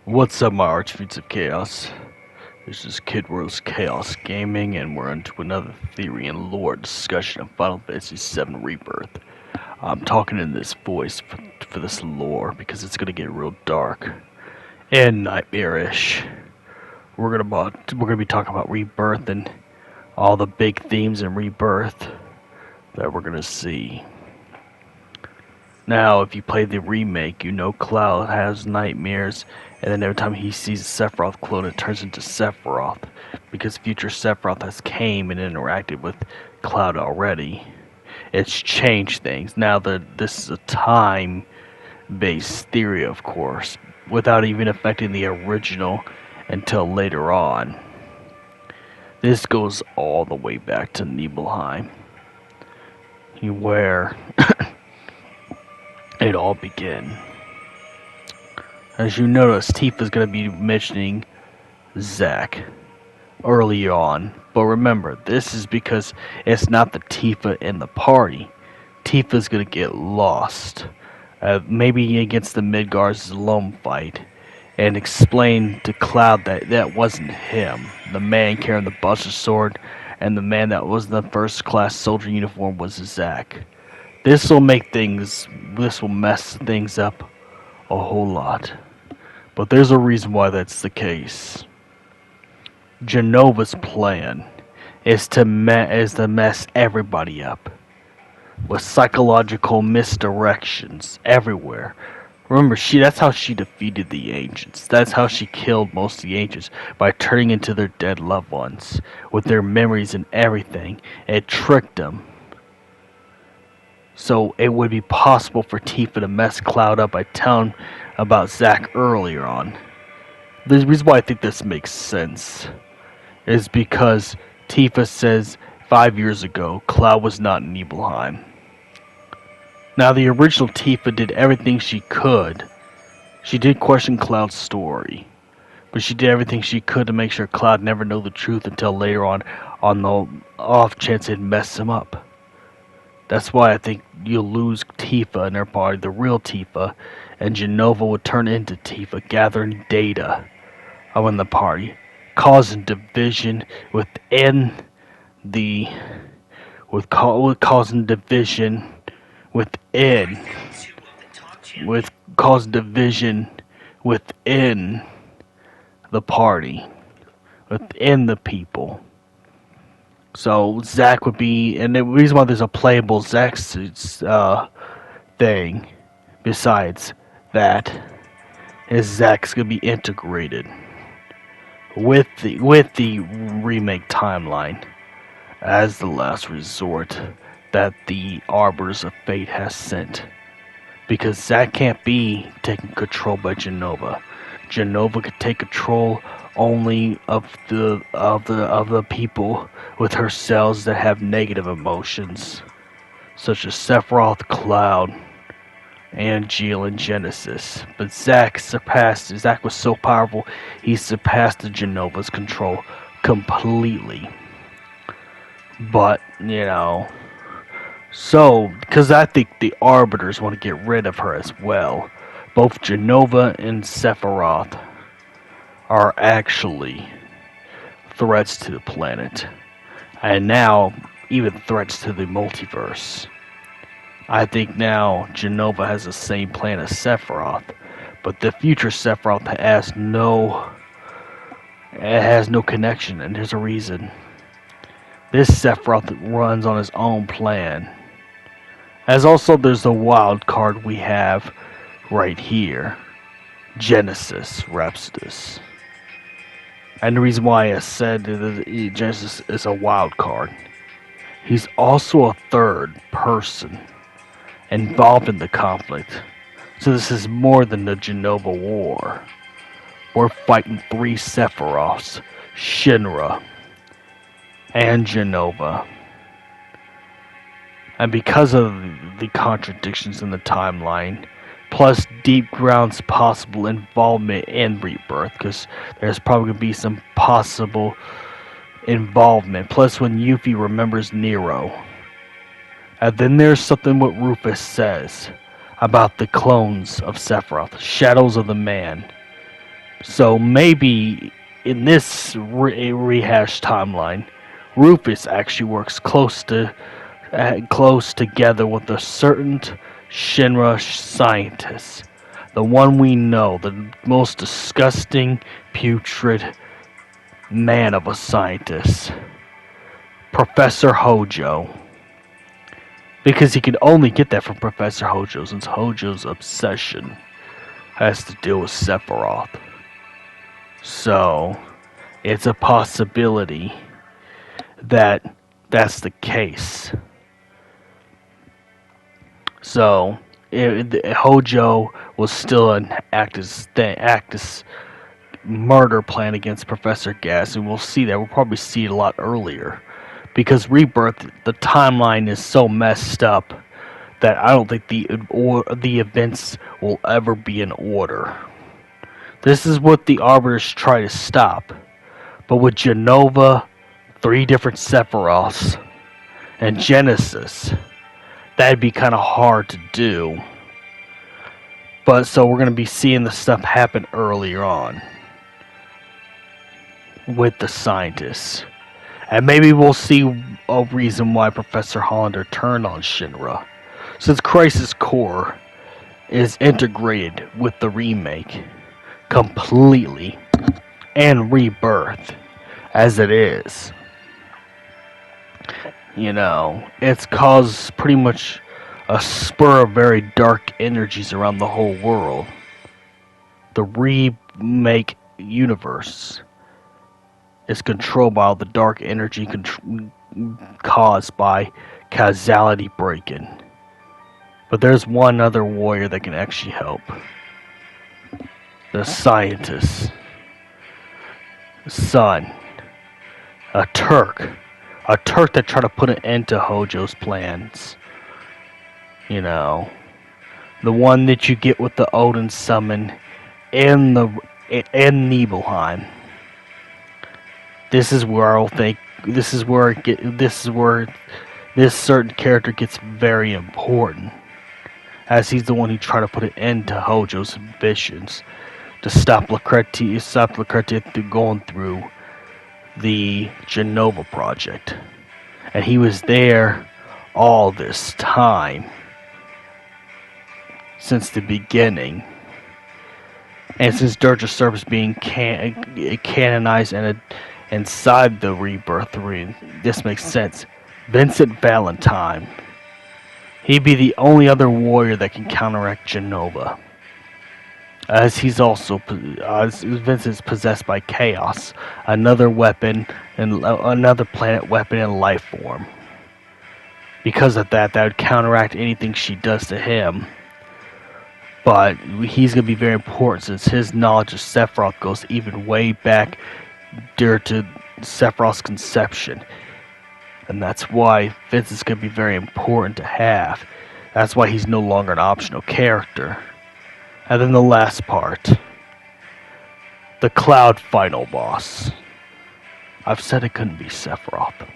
What's up, my archfiends of chaos? This is Kid Rose Chaos Gaming, and we're into another theory and lore discussion of Final Fantasy VII Rebirth. I'm talking in this voice for this lore because it's gonna get real dark and nightmarish. We're gonna be talking about Rebirth and all the big themes in Rebirth that we're gonna see. Now, if you play the remake, you know Cloud has nightmares, and then every time he sees a Sephiroth clone, it turns into Sephiroth, because future Sephiroth has came and interacted with Cloud already. It's changed things. Now that this is a time-based theory, of course, without even affecting the original until later on. This goes all the way back to Nibelheim, where it all began. As you notice, Tifa's going to be mentioning Zack early on. But remember, this is because it's not the Tifa in the party. Tifa's going to get lost. Maybe against the Midgard's lone fight. And explain to Cloud that that wasn't him. The man carrying the Buster Sword and the man that was in the first class soldier uniform was Zack. This will mess things up a whole lot. But there's a reason why that's the case. Jenova's plan is to mess everybody up with psychological misdirections everywhere. Remember, that's how she defeated the ancients. That's how she killed most of the ancients, by turning into their dead loved ones with their memories and everything. It tricked them. So it would be possible for Tifa to mess Cloud up by telling about Zack earlier on. The reason why I think this makes sense is because Tifa says 5 years ago Cloud was not in Nibelheim. Now, the original Tifa did everything she could. She did question Cloud's story, but she did everything she could to make sure Cloud never knew the truth until later on the off chance it'd mess him up. That's why I think you'll lose Tifa in their party, the real Tifa, and Jenova would turn into Tifa, gathering data in the party, causing division within the, causing division within the party, within the people. So Zack would be, and the reason why there's a playable Zack thing, besides that, is Zack's gonna be integrated with the remake timeline as the last resort that the Arbiters of Fate has sent, because Zack can't be taken control by Jenova. Jenova could take control only of the people with her cells that have negative emotions, such as Sephiroth, Cloud, Angeal, and Genesis. But Zack was so powerful, he surpassed the Jenova's control completely. But, because I think the Arbiters want to get rid of her as well. Both Jenova and Sephiroth are actually threats to the planet, and now even threats to the multiverse. I think now Jenova has the same plan as Sephiroth, but the future Sephiroth has no connection, and there's a reason. This Sephiroth runs on his own plan. As also, there's the wild card we have right here, Genesis Rhapsodus. And the reason why I said that Genesis is a wild card, he's also a third person involved in the conflict. So this is more than the Jenova War. We're fighting 3 Sephiroths, Shinra, and Jenova. And because of the contradictions in the timeline, plus Deep Ground's possible involvement in Rebirth, because there's probably going to be some possible involvement, plus when Yuffie remembers Nero. And then there's something what Rufus says about the clones of Sephiroth, shadows of the man. So maybe in this rehashed timeline, Rufus actually works close together with a certain Shinra scientist, the one we know, the most disgusting, putrid man of a scientist, Professor Hojo. Because he can only get that from Professor Hojo, since Hojo's obsession has to deal with Sephiroth. So, it's a possibility that that's the case. So, Hojo was still an actus murder plan against Professor Gas, and we'll see that. We'll probably see it a lot earlier. Because Rebirth, the timeline is so messed up that I don't think the events will ever be in order. This is what the Arbiters try to stop. But with Jenova, 3 different Sephiroths, and Genesis, that'd be kind of hard to do. But so we're going to be seeing the stuff happen earlier on with the scientists. And maybe we'll see a reason why Professor Hollander turned on Shinra. Since Crisis Core is integrated with the remake completely, and Rebirth as it is. You know, it's caused pretty much a spur of very dark energies around the whole world. The remake universe is controlled by all the dark energy caused by causality break-in. But there's one other warrior that can actually help. The scientist. Son. A Turk. A Turk that tried to put an end to Hojo's plans. You know. The one that you get with the Odin summon and Nibelheim. This is where I'll think. This is where this certain character gets very important, as he's the one who tried to put an end to Hojo's ambitions to stop Lucretia going through the Jenova project, and he was there all this time since the beginning. And since Dirge of Service being canonized and inside the Rebirth ring, this makes sense. Vincent Valentine. He'd be the only other warrior that can counteract Jenova. As he's also, Vincent's possessed by Chaos, another weapon, and another planet weapon and life form. Because of that would counteract anything she does to him. But he's going to be very important since his knowledge of Sephiroth goes even way back due to Sephiroth's conception. And that's why Vince is going to be very important to have. That's why he's no longer an optional character. And then the last part. The Cloud final boss. I've said it couldn't be Sephiroth.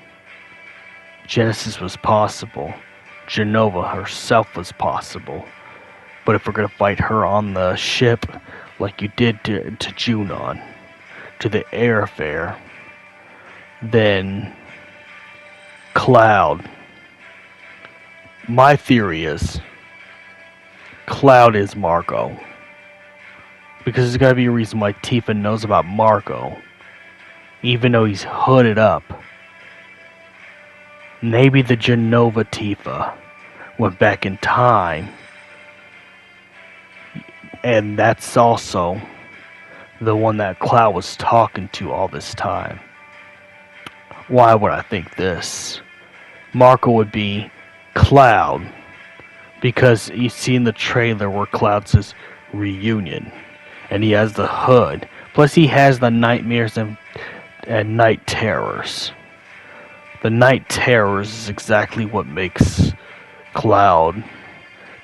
Genesis was possible. Jenova herself was possible. But if we're going to fight her on the ship like you did to Junon, to the airfare, then Cloud. My theory is Cloud is Marco. Because there's got to be a reason why Tifa knows about Marco, even though he's hooded up. Maybe the Jenova Tifa went back in time. And that's also the one that Cloud was talking to all this time. Why would I think this? Marco would be Cloud. Because you see in the trailer where Cloud says reunion. And he has the hood. Plus he has the nightmares and night terrors. The night terrors is exactly what makes Cloud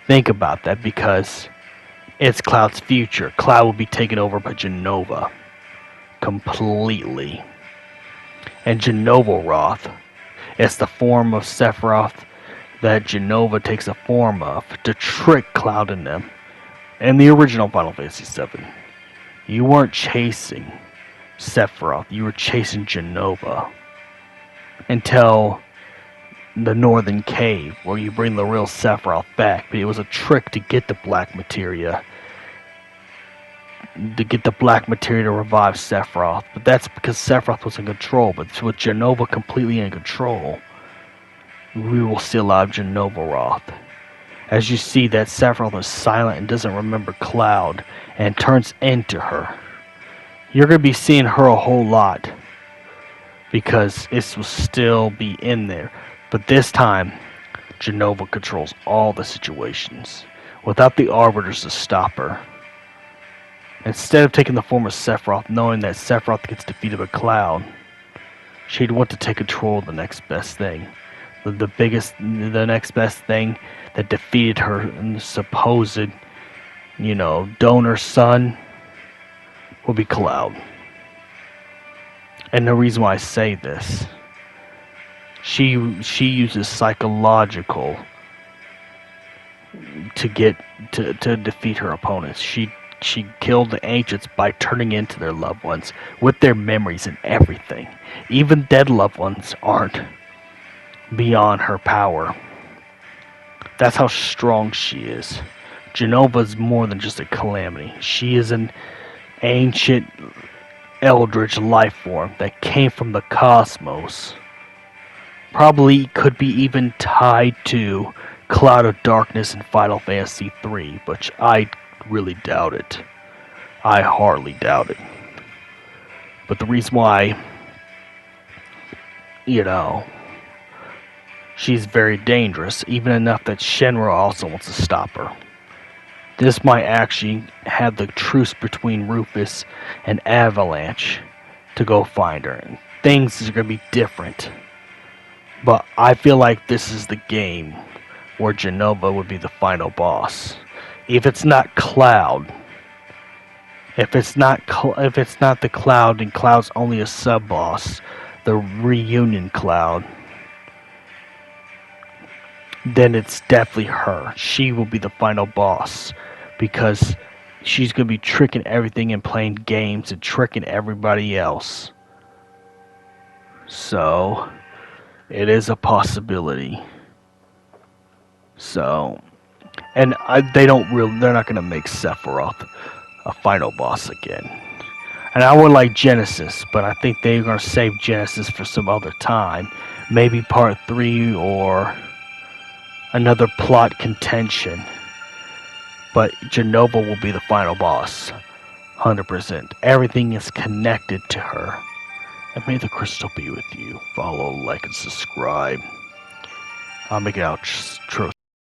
think about that, because it's Cloud's future. Cloud will be taken over by Jenova. Completely. And Jenova Roth. It's the form of Sephiroth that Jenova takes a form of to trick Cloud and them. In the original Final Fantasy VII. You weren't chasing Sephiroth, you were chasing Jenova. Until the Northern Cave, where you bring the real Sephiroth back. But it was a trick to get the black materia. To revive Sephiroth. But that's because Sephiroth was in control. But with Jenova completely in control, we will see a lot of Jenova Roth. As you see that Sephiroth is silent and doesn't remember Cloud and turns into her. You're going to be seeing her a whole lot because this will still be in there. But this time, Jenova controls all the situations without the Arbiters to stop her. Instead of taking the form of Sephiroth, knowing that Sephiroth gets defeated by Cloud, she'd want to take control of the next best thing. The next best thing that defeated her supposed, donor son will be Cloud. And the reason why I say this, she uses psychological to defeat her opponents. She killed the ancients by turning into their loved ones with their memories and everything. Even dead loved ones aren't beyond her power. That's how strong she is. Jenova's more than just a calamity. She is an ancient eldritch life form that came from the cosmos. Probably could be even tied to Cloud of Darkness in Final Fantasy III, but I really doubt it. I hardly doubt it. But the reason why, she's very dangerous, even enough that Shenra also wants to stop her. This might actually have the truce between Rufus and Avalanche to go find her. And things are going to be different. But I feel like this is the game where Jenova would be the final boss. If it's not Cloud, if it's not the Cloud and Cloud's only a sub-boss, the reunion Cloud, then it's definitely her. She will be the final boss because she's going to be tricking everything and playing games and tricking everybody else. So, it is a possibility. So, and they're not going to make Sephiroth a final boss again. And I would like Genesis, but I think they're going to save Genesis for some other time. Maybe part 3 or another plot contention. But Jenova will be the final boss. 100%. Everything is connected to her. And may the crystal be with you. Follow, like, and subscribe. I'll make it out true.